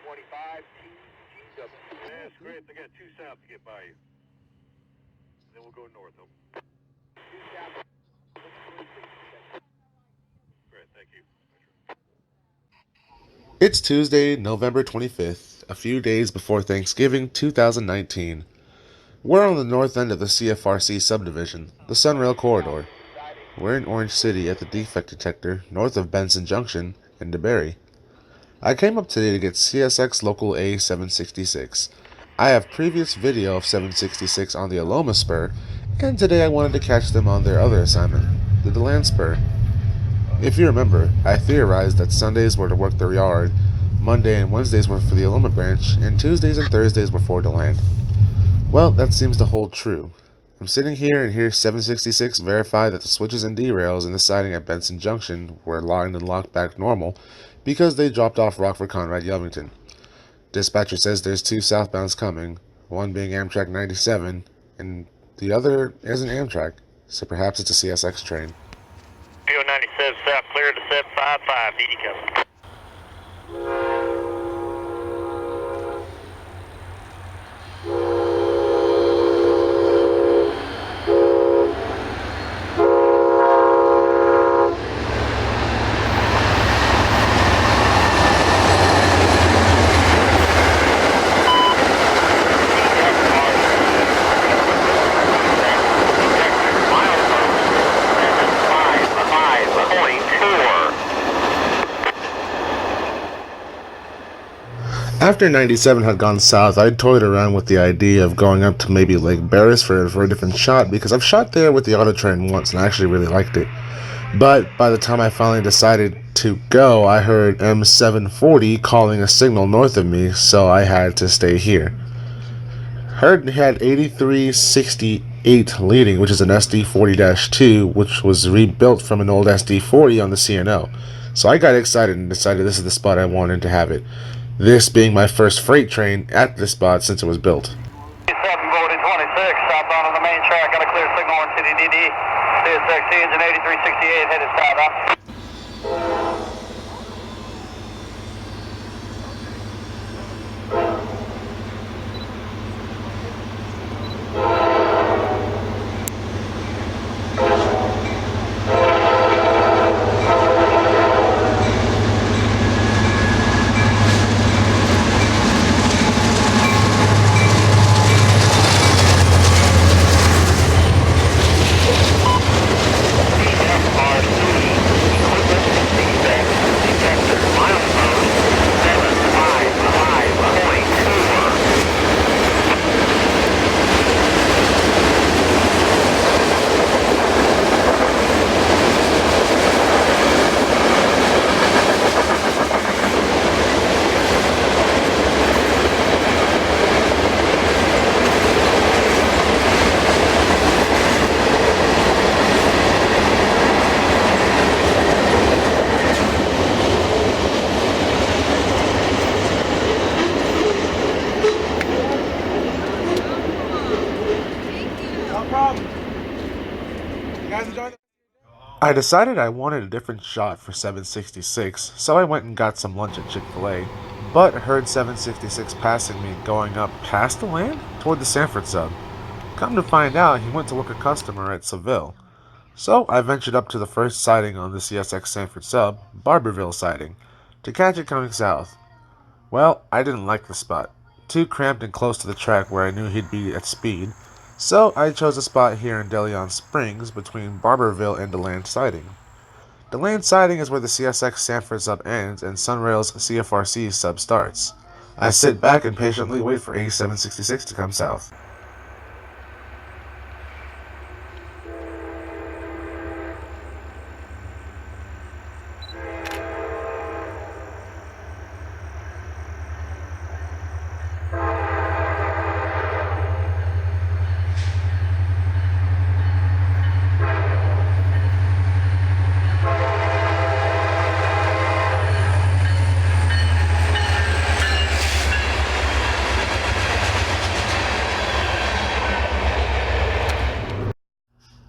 25 TGW. That's great. They got 2 south to get by you. Then we'll go north. 2 south. Great, thank you. It's Tuesday, November 25th, a few days before Thanksgiving 2019. We're on the north end of the CFRC subdivision, the Sunrail Corridor. We're in Orange City at the defect detector north of Benson Junction in DeBerry. I came up today to get CSX Local A766. I have previous video of 766 on the Aloma Spur, and today I wanted to catch them on their other assignment, the Deland Spur. If you remember, I theorized that Sundays were to work their yard, Monday and Wednesdays were for the Aloma branch, and Tuesdays and Thursdays were for Deland. Well, that seems to hold true. I'm sitting here and hear 766 verify that the switches and derails in the siding at Benson Junction were lined and locked back normal because they dropped off Rockford Conrad Yelvington. Dispatcher says there's 2 southbounds coming, one being Amtrak 97, and the other isn't Amtrak, so perhaps it's a CSX train. PO 97 south clear to 755, DD cover. After 97 had gone south, I toyed around with the idea of going up to maybe Lake Beresford for a different shot because I've shot there with the auto train once and I actually really liked it. But by the time I finally decided to go, I heard M740 calling a signal north of me, so I had to stay here. Heard he had 8368 leading, which is an SD40-2, which was rebuilt from an old SD40 on the CNO. So I got excited and decided this is the spot I wanted to have it. This being my first freight train at this spot since it was built. 740-26, southbound on the main track, got a clear signal on City DD. CSX engine 8368 headed southbound. I decided I wanted a different shot for 766, so I went and got some lunch at Chick-fil-A, but heard 766 passing me going up past the land toward the Sanford sub. Come to find out, he went to look a customer at Seville. So I ventured up to the first siding on the CSX Sanford sub, Barberville siding, to catch it coming south. Well, I didn't like the spot. Too cramped and close to the track where I knew he'd be at speed, so I chose a spot here in Deland Springs between Barberville and Deland siding. Deland siding is where the CSX Sanford sub ends and Sunrail's CFRC sub starts. I sit back and patiently wait for A766 to come south.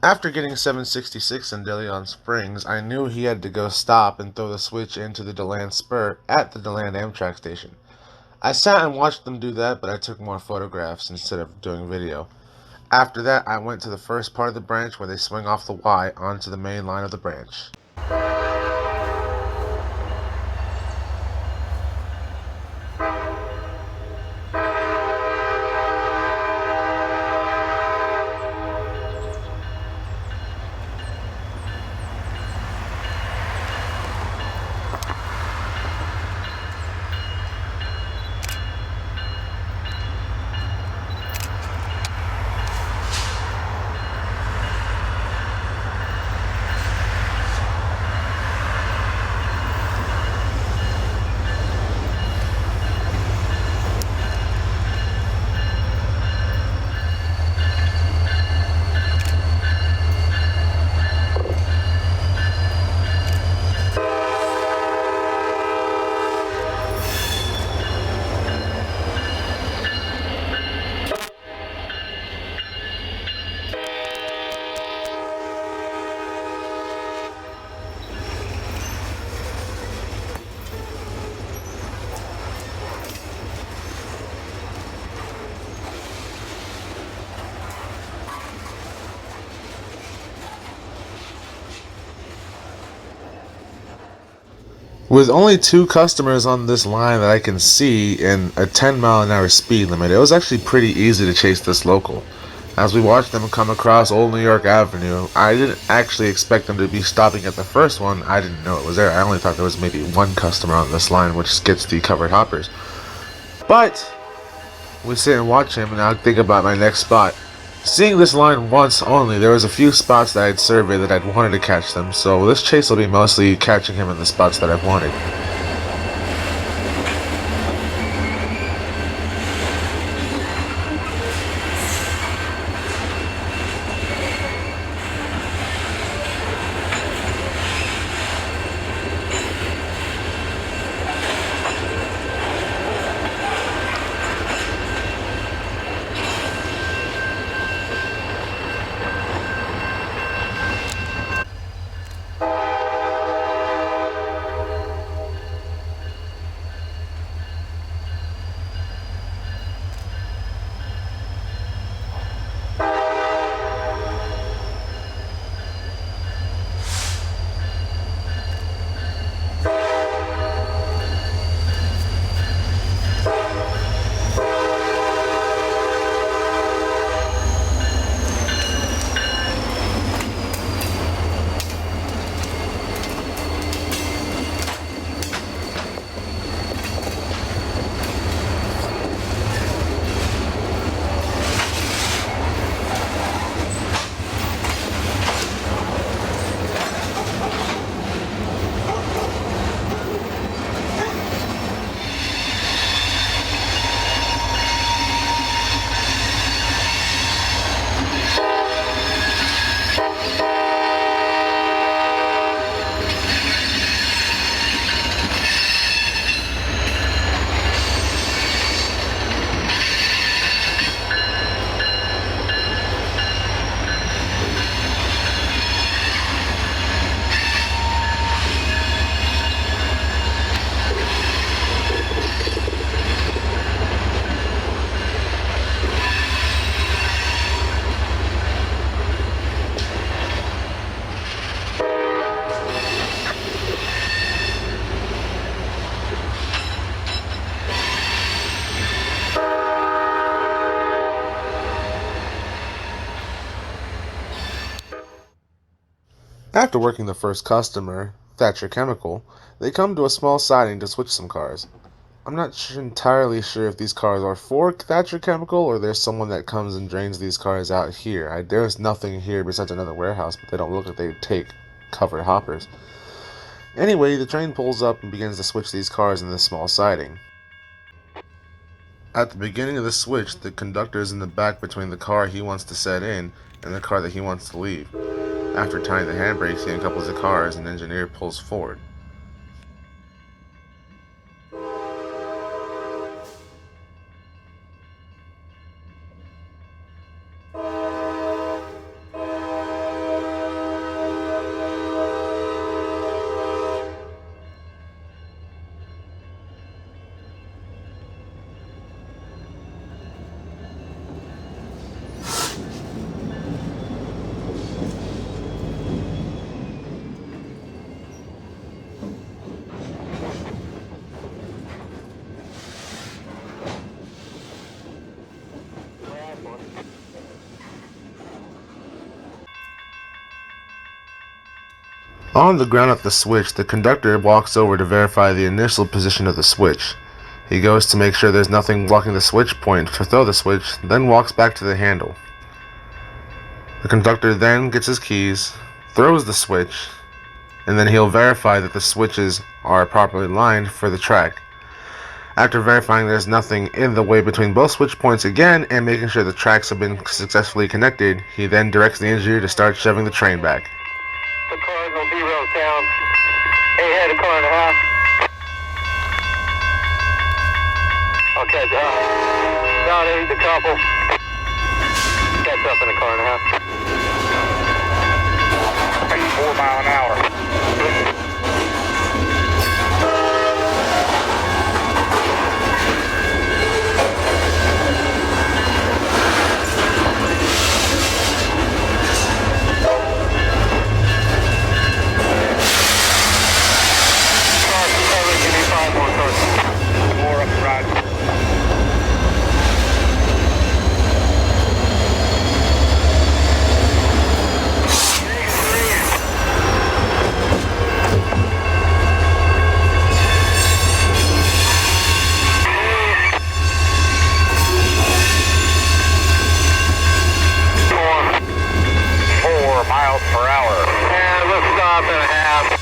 After getting 766 in Deland Springs, I knew he had to go stop and throw the switch into the Deland Spur at the Deland Amtrak station. I sat and watched them do that, but I took more photographs instead of doing video. After that, I went to the first part of the branch where they swing off the Y onto the main line of the branch. With only 2 customers on this line that I can see and a 10-mile-an-hour speed limit, it was actually pretty easy to chase this local. As we watched them come across Old New York Avenue, I didn't actually expect them to be stopping at the first one. I didn't know it was there. I only thought there was maybe 1 customer on this line, which gets the covered hoppers. But we sit and watch him, and I think about my next spot. Seeing this line once only, there was a few spots that I'd surveyed that I'd wanted to catch them, so this chase will be mostly catching him in the spots that I've wanted. After working the first customer, Thatcher Chemical, they come to a small siding to switch some cars. I'm not entirely sure if these cars are for Thatcher Chemical or there's someone that comes and drains these cars out here. There's nothing here besides another warehouse, but they don't look like they take covered hoppers. Anyway, the train pulls up and begins to switch these cars in this small siding. At the beginning of the switch, the conductor is in the back between the car he wants to set in and the car that he wants to leave. After tying the handbrakes, he uncouples the cars and the engineer pulls forward. On the ground at the switch, the conductor walks over to verify the initial position of the switch. He goes to make sure there's nothing blocking the switch point to throw the switch, then walks back to the handle. The conductor then gets his keys, throws the switch, and then he'll verify that the switches are properly lined for the track. After verifying there's nothing in the way between both switch points again and making sure the tracks have been successfully connected, he then directs the engineer to start shoving the train back. The Cardinal 0 down. Ahead a car and a half. Okay, down 8 the couple. Catch up in a car and a half. 4 mile an hour. More up the ride. Miles per hour. And we'll stop in a half.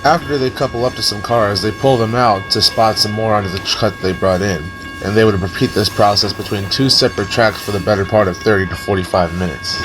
After they couple up to some cars, they pull them out to spot some more onto the cut they brought in, and they would repeat this process between two separate tracks for the better part of 30 to 45 minutes.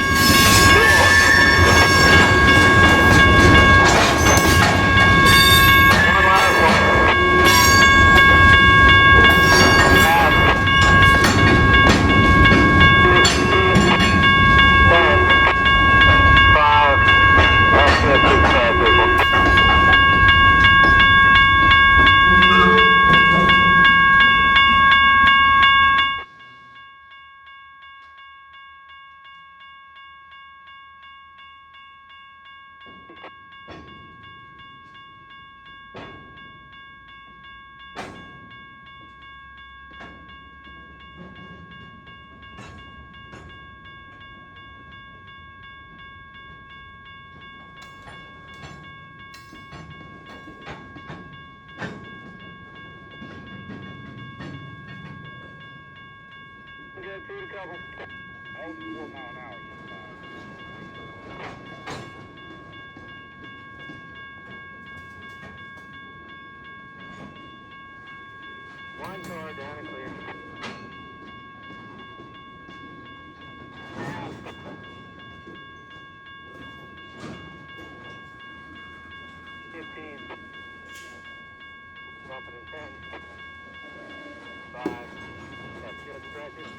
Oh, 4 mile an hour. One car down and clear. Bumping in 10. 5. That's good stretches.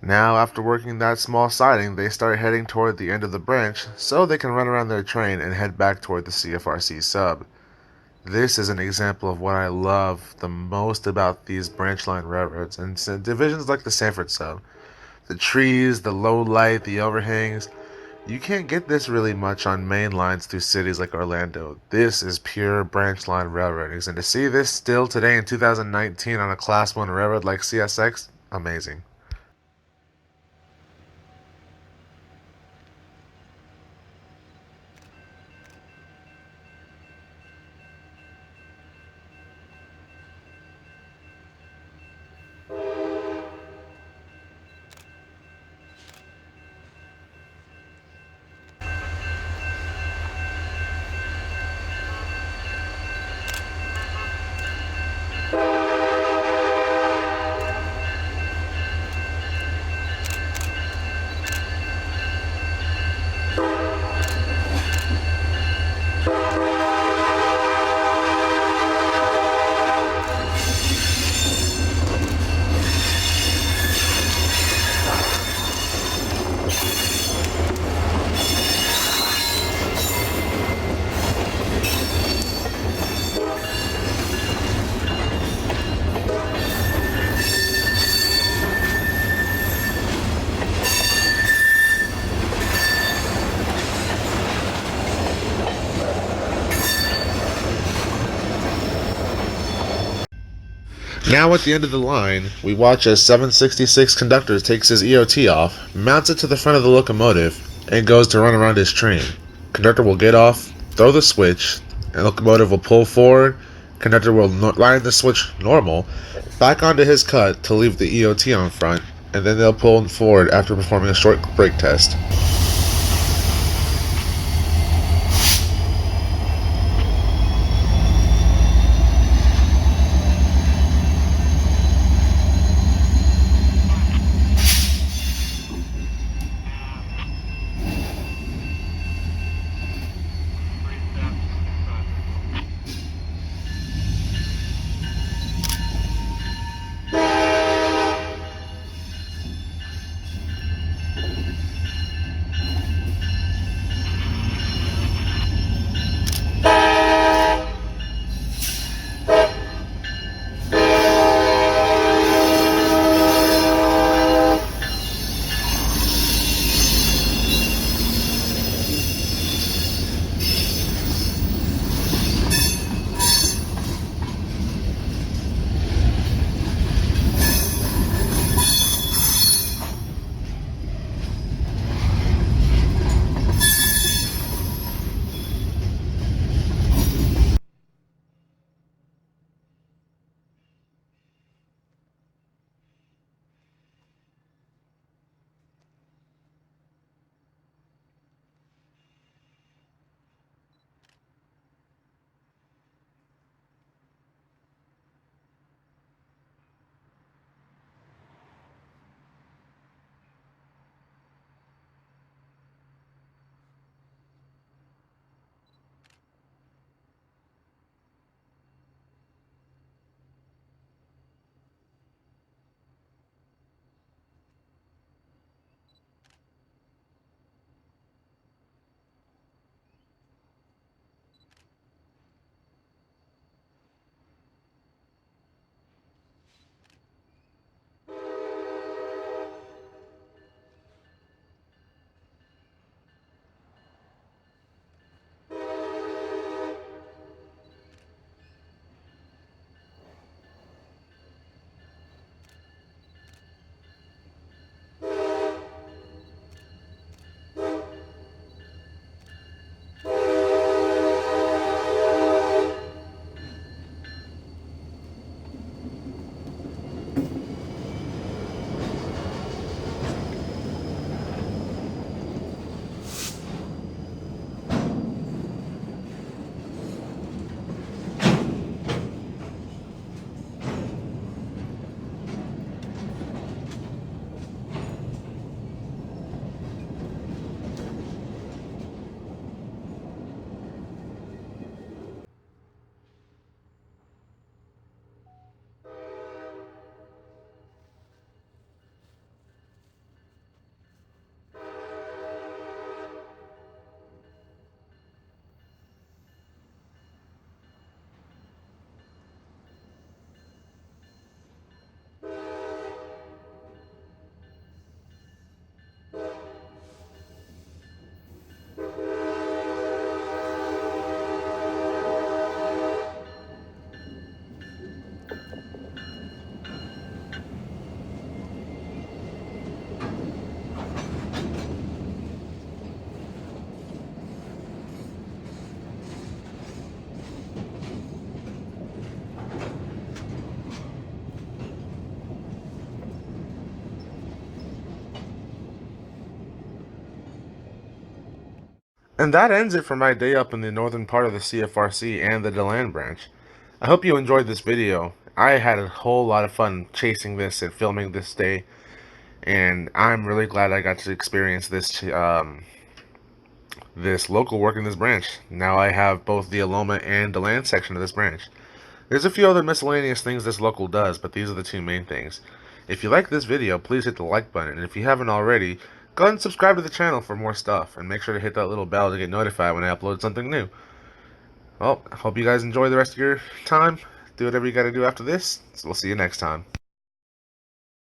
Now, after working that small siding, they start heading toward the end of the branch so they can run around their train and head back toward the CFRC sub. This is an example of what I love the most about these branch line railroads and divisions like the Sanford sub. The trees, the low light, the overhangs. You can't get this really much on main lines through cities like Orlando. This is pure branch line railroading, and to see this still today in 2019 on a Class 1 railroad like CSX, amazing. Now at the end of the line, we watch as 766 conductor takes his EOT off, mounts it to the front of the locomotive, and goes to run around his train. Conductor will get off, throw the switch, and locomotive will pull forward. Conductor will line the switch normal, back onto his cut to leave the EOT on front, and then they'll pull forward after performing a short brake test. And that ends it for my day up in the northern part of the CFRC and the Deland branch. I hope you enjoyed this video. I had a whole lot of fun chasing this and filming this day, and I'm really glad I got to experience this local work in this branch. Now I have both the Aloma and Deland section of this branch. There's a few other miscellaneous things this local does, but these are the two main things. If you like this video, please hit the like button, and if you haven't already, go ahead and subscribe to the channel for more stuff, and make sure to hit that little bell to get notified when I upload something new. Well, I hope you guys enjoy the rest of your time. Do whatever you gotta do after this, so we'll see you next time.